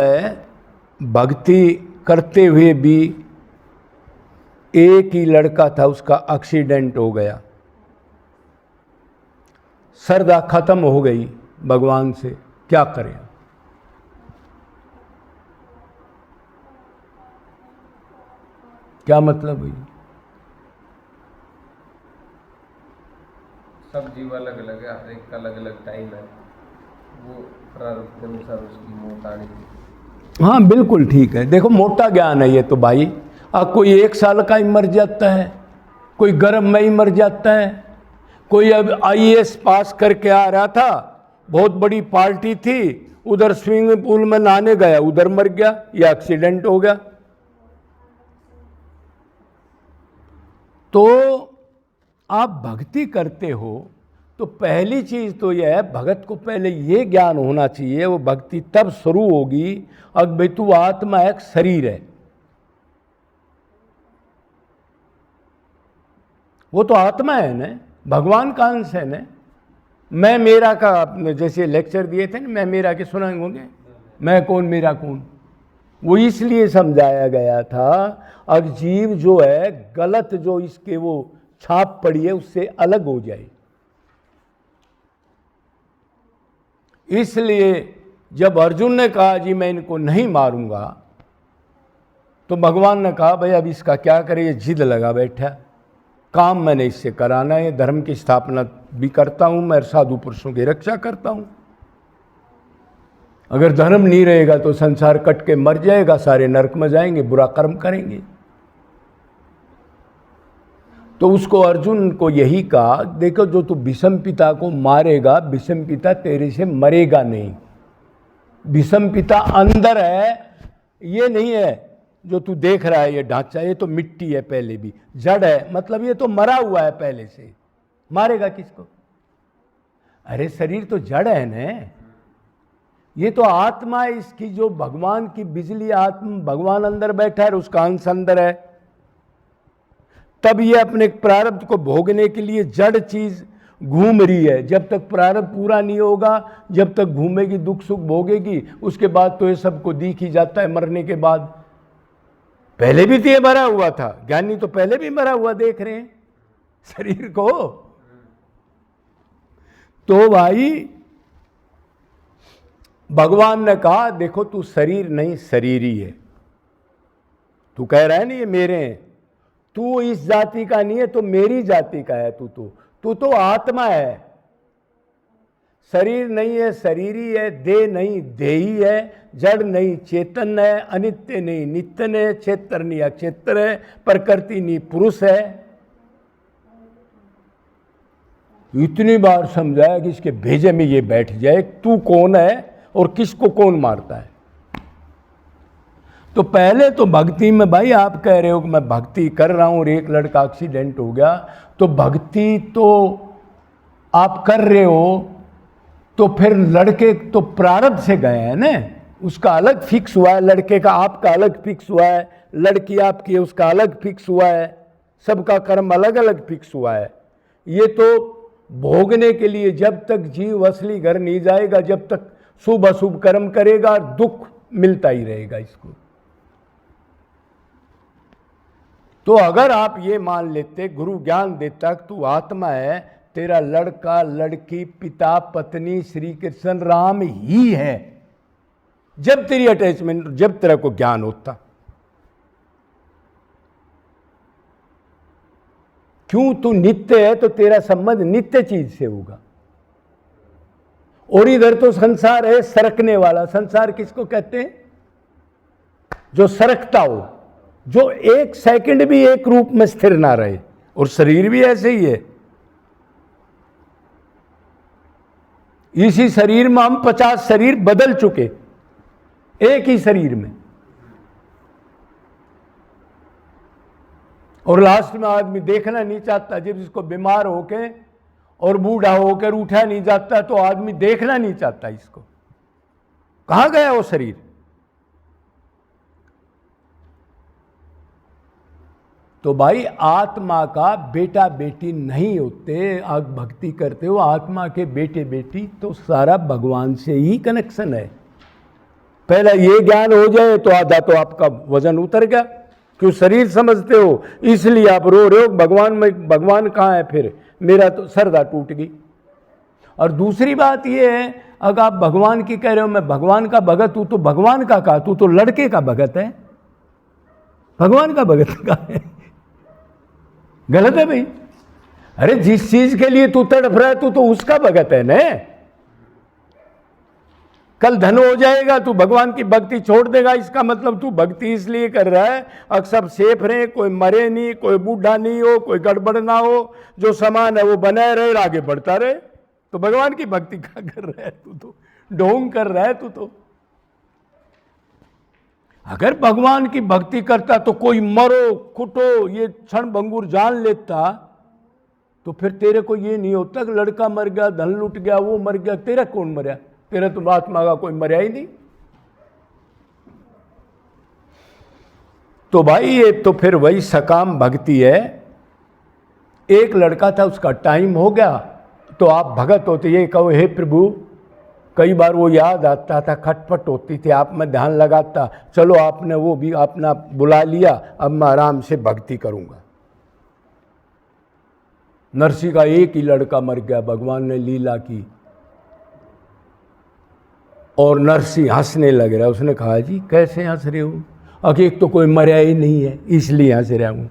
है भक्ति करते हुए भी एक ही लड़का था, उसका एक्सीडेंट हो गया, श्रद्धा खत्म हो गई भगवान से, क्या करें? क्या मतलब हुई? सब जीव अलग अलग है, हर एक का अलग अलग टाइम है, वो प्रारब्ध के अनुसार उसकी मौत आनी थी। हाँ बिल्कुल ठीक है। देखो मोटा ज्ञान है ये तो भाई। अब कोई 1 साल का ही मर जाता है, कोई गर्भ में ही मर जाता है, कोई अब IAS पास करके आ रहा था, बहुत बड़ी पार्टी थी, उधर स्विमिंग पूल में नहाने गया, उधर मर गया, या एक्सीडेंट हो गया। तो आप भक्ति करते हो तो पहली चीज तो यह है, भगत को पहले ये ज्ञान होना चाहिए, वो भक्ति तब शुरू होगी अगर भाई तू आत्मा एक शरीर है। वो तो आत्मा है ना, भगवान का अंश है ना। मैं मेरा का आपने जैसे लेक्चर दिए थे ना, मैं मेरा के सुना होंगे, मैं कौन मेरा कौन, वो इसलिए समझाया गया था अब जीव जो है गलत जो इसके वो छाप पड़ी है उससे अलग हो जाए। इसलिए जब अर्जुन ने कहा जी मैं इनको नहीं मारूंगा, तो भगवान ने कहा भाई अब इसका क्या करे, ये जिद लगा बैठा, काम मैंने इससे कराना है, धर्म की स्थापना भी करता हूं मैं, साधु पुरुषों की रक्षा करता हूं। अगर धर्म नहीं रहेगा तो संसार कट के मर जाएगा, सारे नरक में जाएंगे, बुरा कर्म करेंगे। तो उसको अर्जुन को यही कहा, देखो जो तू भीष्म पिता को मारेगा, भीष्म पिता तेरे से मरेगा नहीं। भीष्म पिता अंदर है, ये नहीं है जो तू देख रहा है ये ढांचा, ये तो मिट्टी है, पहले भी जड़ है, मतलब ये तो मरा हुआ है पहले से, मारेगा किसको? अरे शरीर तो जड़ है ना, ये तो आत्मा है इसकी, जो भगवान की बिजली आत्मा, भगवान अंदर बैठा है, उसका अंश अंदर है। तब ये अपने प्रारब्ध को भोगने के लिए जड़ चीज घूम रही है। जब तक प्रारब्ध पूरा नहीं होगा, जब तक घूमेगी, दुख सुख भोगेगी, उसके बाद तो ये सबको दिख ही जाता है मरने के बाद। पहले भी तो ये मरा हुआ था, ज्ञानी तो पहले भी मरा हुआ देख रहे हैं शरीर को। तो भाई भगवान ने कहा देखो तू शरीर नहीं शरीर ही है। तू कह रहा है ना ये मेरे हैं, तू इस जाति का नहीं है, तो मेरी जाति का है। तू तो आत्मा है, शरीर नहीं है शरीर ही है, देह नहीं देही है, जड़ नहीं चेतन है, अनित्य नहीं नित्य है, क्षेत्र नहीं अक्षेत्र है, प्रकृति नहीं पुरुष है। इतनी बार समझाया कि इसके भेजे में ये बैठ जाए, तू कौन है और किसको कौन मारता है। तो पहले तो भक्ति में, भाई आप कह रहे हो कि मैं भक्ति कर रहा हूं और एक लड़का एक्सीडेंट हो गया, तो भक्ति तो आप कर रहे हो, तो फिर लड़के तो प्रारब्ध से गए हैं ना, उसका अलग फिक्स हुआ है, लड़के का आपका अलग फिक्स हुआ है, लड़की आपकी है उसका अलग फिक्स हुआ है, सबका कर्म अलग अलग फिक्स हुआ है। ये तो भोगने के लिए, जब तक जीव असली घर नहीं जाएगा, जब तक शुभ अशुभ कर्म करेगा, दुख मिलता ही रहेगा इसको। तो अगर आप ये मान लेते, गुरु ज्ञान देता कि तू आत्मा है, तेरा लड़का लड़की पिता पत्नी श्री कृष्ण राम ही है, जब तेरी अटैचमेंट, जब तेरा को ज्ञान होता। क्यों? तू नित्य है तो तेरा संबंध नित्य चीज से होगा। और इधर तो संसार है सरकने वाला। संसार किसको कहते हैं? जो सरकता हो, जो एक सेकंड भी एक रूप में स्थिर ना रहे। और शरीर भी ऐसे ही है। इसी शरीर में हम 50 शरीर बदल चुके, एक ही शरीर में। और लास्ट में आदमी देखना नहीं चाहता, जब इसको बीमार होके और बूढ़ा होकर उठा नहीं जाता, तो आदमी देखना नहीं चाहता इसको, कहां गया वो शरीर। तो भाई आत्मा का बेटा बेटी नहीं होते। आप भक्ति करते हो, आत्मा के बेटे बेटी तो सारा भगवान से ही कनेक्शन है। पहला ये ज्ञान हो जाए तो आधा तो आपका वजन उतर गया। क्यों? शरीर समझते हो इसलिए आप रो रहे हो, भगवान में, भगवान कहाँ है? फिर मेरा तो श्रद्धा टूट गई। और दूसरी बात ये है, अगर आप भगवान की कह रहे हो मैं भगवान का भगत हूं, तो भगवान का कहा? तू तो लड़के का भगत है, भगवान का भगत का है। गलत है भाई। अरे जिस चीज के लिए तू तड़फ रहा है तू तो उसका भगत है ना। कल धन हो जाएगा तू भगवान की भक्ति छोड़ देगा, इसका मतलब तू भक्ति इसलिए कर रहा है अब सब सेफ रहे, कोई मरे नहीं, कोई बूढ़ा नहीं हो, कोई गड़बड़ ना हो, जो सामान है वो बनाए रहे, आगे बढ़ता रहे। तो भगवान की भक्ति क्या कर रहा है तू? तो ढोंग कर रहा है तू तो। अगर भगवान की भक्ति करता तो कोई मरो कुटो ये क्षण भंगुर जान लेता तो फिर तेरे को ये नहीं होता कि लड़का मर गया, धन लुट गया, वो मर गया। तेरा कौन मरा? तेरा तो आत्मा का कोई मरा ही नहीं। तो भाई ये तो फिर वही सकाम भक्ति है। एक लड़का था, उसका टाइम हो गया तो आप भगत होते, ये कहो हे प्रभु, कई बार वो याद आता था, खटपट होती थी, आप में ध्यान लगाता, चलो आपने वो भी अपना बुला लिया, अब मैं आराम से भक्ति करूंगा। नरसी का एक ही लड़का मर गया, भगवान ने लीला की और नरसी हंसने लग रहा। उसने कहा जी कैसे हंस रहे हो? अगर एक तो कोई मरा ही नहीं है इसलिए हंस रहा हूं।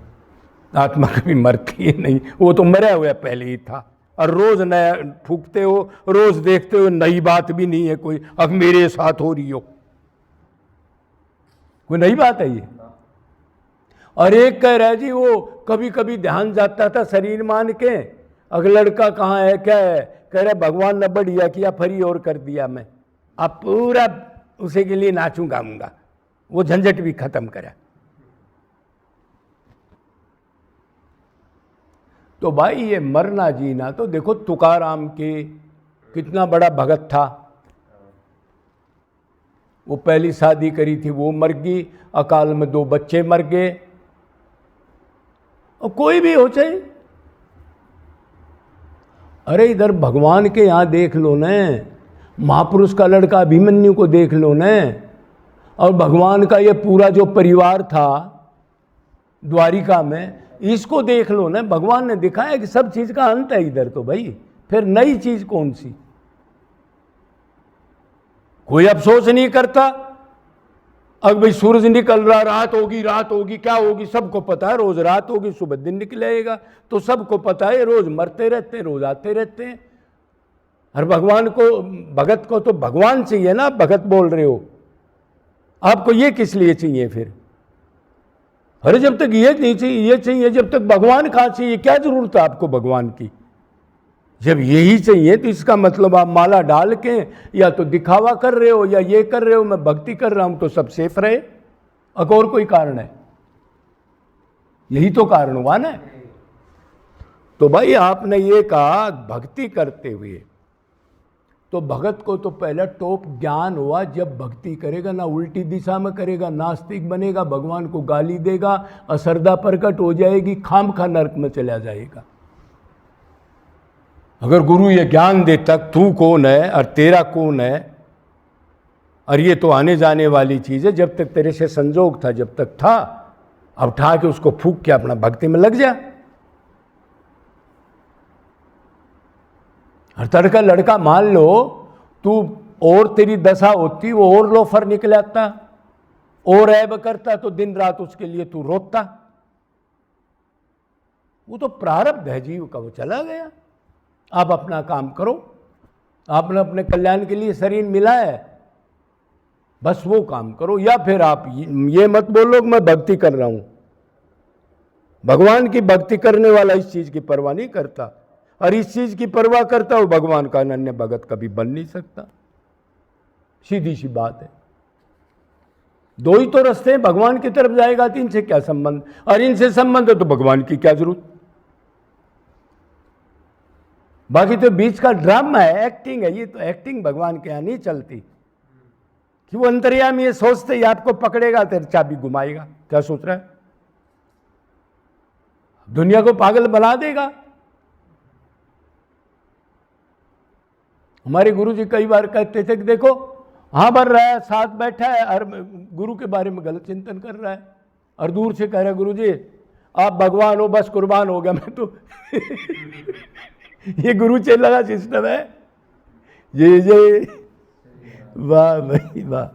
आत्मा कभी मरती ही नहीं, वो तो मरा हुआ पहले ही था। और रोज नया फूकते हो, रोज देखते हो, नई बात भी नहीं है कोई, अब मेरे साथ हो रही हो, कोई नई बात है ये? और एक कह रहा है जी वो कभी कभी ध्यान जाता था शरीर मान के, अगर लड़का कहाँ है क्या है, कह रहा भगवान ने बढ़िया किया, फरी और कर दिया, मैं अब पूरा उसे के लिए नाचूं गाऊंगा, वो झंझट भी खत्म करा। तो भाई ये मरना जीना तो देखो, तुकाराम के कितना बड़ा भगत था, वो पहली शादी करी थी वो मर गई, अकाल में 2 बच्चे मर गए। और कोई भी हो चाहे, अरे इधर भगवान के यहां देख लो न, महापुरुष का लड़का अभिमन्यु को देख लो न, और भगवान का ये पूरा जो परिवार था द्वारिका में, इसको देख लो ना। भगवान ने दिखाया कि सब चीज का अंत है इधर तो भाई, फिर नई चीज कौन सी? कोई अफसोस नहीं करता। अब भाई सूरज निकल रहा, रात होगी, रात होगी, क्या होगी सबको पता है, रोज रात होगी, सुबह दिन निकलेगा, तो सबको पता है, रोज मरते रहते हैं, रोज आते रहते हैं। और भगवान को, भगत को तो भगवान चाहिए ना, भगत बोल रहे हो, आपको ये किस लिए चाहिए फिर? अरे जब तक ये नहीं चाहिए, ये चाहिए, जब तक भगवान कहाँ चाहिए? क्या जरूरत है आपको भगवान की? जब यही चाहिए तो इसका मतलब आप माला डाल के या तो दिखावा कर रहे हो या ये कर रहे हो मैं भक्ति कर रहा हूं, तो सब सेफ रहे। अब और कोई कारण है? यही तो कारण हुआ ना। तो भाई आपने ये कहा भक्ति करते हुए, तो भगत को तो पहले टॉप ज्ञान हुआ, जब भक्ति करेगा ना उल्टी दिशा में करेगा, नास्तिक बनेगा, भगवान को गाली देगा, अश्रद्धा प्रकट हो जाएगी, खामखा नरक में चला जाएगा। अगर गुरु ये ज्ञान दे तक तू कौन है और तेरा कौन है, और ये तो आने जाने वाली चीज है, जब तक तेरे से संजोग था, जब तक था, अब उठा के उसको फूक के अपना भक्ति में लग जा। हर तरह का लड़का मान लो तू, और तेरी दशा होती वो और लोफर निकल आता, और ऐब करता, तो दिन रात उसके लिए तू रोता। वो तो प्रारब्ध है जीव का, वो चला गया। आप अपना काम करो, आपने अपने कल्याण के लिए शरीर मिला है, बस वो काम करो। या फिर आप ये मत बोलो कि मैं भक्ति कर रहा हूं। भगवान की भक्ति करने वाला इस चीज की परवाह नहीं करता, और इस चीज की परवाह करता हो भगवान का अनन्य भगत कभी बन नहीं सकता। सीधी सी बात है। 2 ही तो रास्ते हैं, भगवान की तरफ जाएगा तो इनसे क्या संबंध, और इनसे संबंध है तो भगवान की क्या जरूरत। बाकी तो बीच का ड्रामा है, एक्टिंग है। ये तो एक्टिंग भगवान के यहां नहीं चलती कि वो अंतर्यामी ये सोचते ही आपको पकड़ेगा तेरे चाबी घुमाएगा। क्या सोच रहा है? दुनिया को पागल बना देगा। हमारे गुरुजी कई बार कहते थे कि देखो हाँ भर रहा है, साथ बैठा है और गुरु के बारे में गलत चिंतन कर रहा है और दूर से कह रहा है गुरु जी आप भगवान हो, बस कुर्बान हो गया मैं तो। ये गुरु चेला का सिस्टम है। ये वाह भाई वाह।